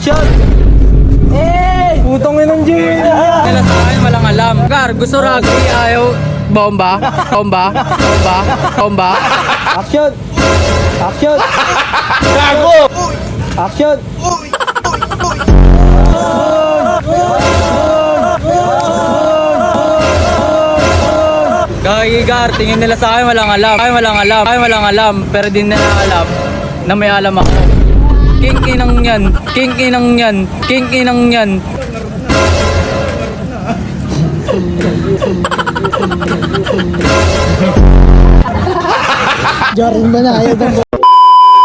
Action! Putong inang Jay! Nila sa akin walang alam. Gar, gusto rugby, ayaw bomba, bomba, bomba, bomba. Action! Action! Gago! Action! Gagi Gar, tingin nila sa akin walang alam. Ay walang alam, ay walang alam. Pero di nila alam na may alam ako. King inang yan, king inang yan, king inang yan. Jaring ba na? Ayaw ng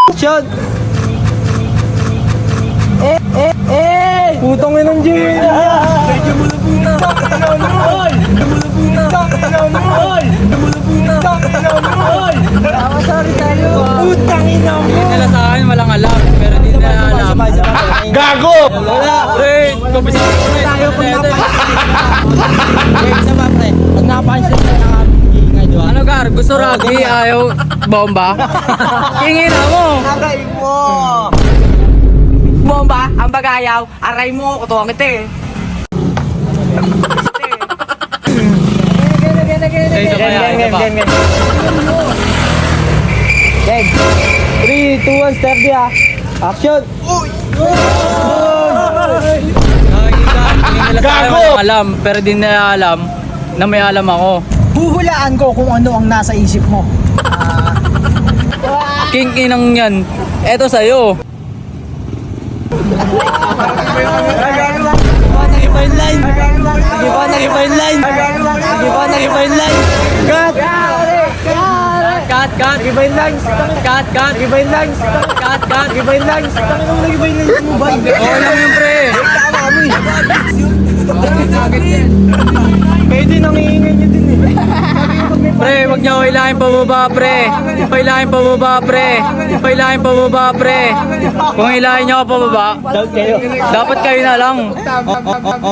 Action! Putong inang Jay! Medyo mulupuna! Sorry tayo! Putang ina mo! Tingin nila sa akin walang alam. Pero di nila alam. Gago! Pre, kabisa ko na Tayo pag ito. Okay, isa pa pre. Pag napansin ka ng aming ingay, di ba? Ano Gar, gusto rugby, ayaw bomba? King ina mo! Aray mo! Bomba, ang bagayaw, aray mo, kutuwang ito eh. Game. 3, 2, 1, start dia. Action! Gagi Gar, tingin nila sa akin walang alam. Pero di nila alam na may alam ako. Huhulaan ko kung ano ang nasa isip mo. King inang yan. Eto sa'yo. Nag-fine line. Nag-fine line. Nag-fine line. Cut! Cut, cut. Nag-fine lines. Cut, cut. Nag-fine lines. Cut, cut. Nag-fine lines. Tanong nag-fine lines mo ba? Oo lang yun, pre. Pwede nang iingay niyo din eh. Pre, wag niyo kailangan pababa, pre. Kailangan pababa, pre. Kailangan pababa, pre. Kung kailangan niyo ako pababa, dapat kayo na lang.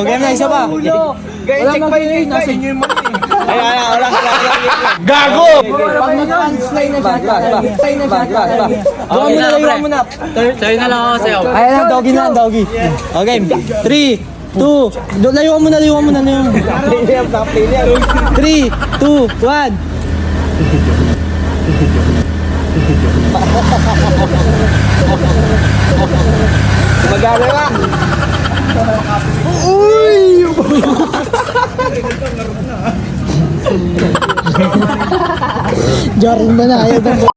Game na isa pa. Check pa yun. Nasa inyo yung mali. Ay, wala. Gago! Pag nag-translate na siya. Okay na, pre. Sa'yo na lang ako sa'yo. Ayan na, doggy na, doggy. Okay, 3, 2, layuan mo na. 3, 2, 1. Magana ka. Uy! Jaring ba na? Ayaw ng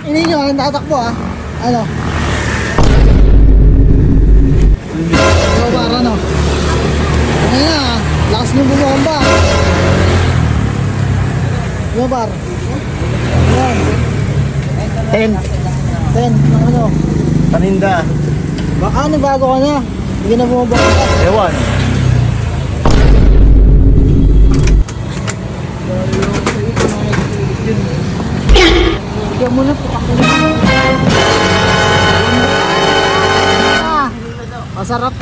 hindi nyo, ang tatakbo ah. Ano? Ikaw para no? Ano na ah? Lakas nyo bumomba. Ano par? 10. 10 ng ano? Paninda. Baka bago ka na. Hindi na bumomba ka. Ewan. Bigyan mo na po ako. Masarap.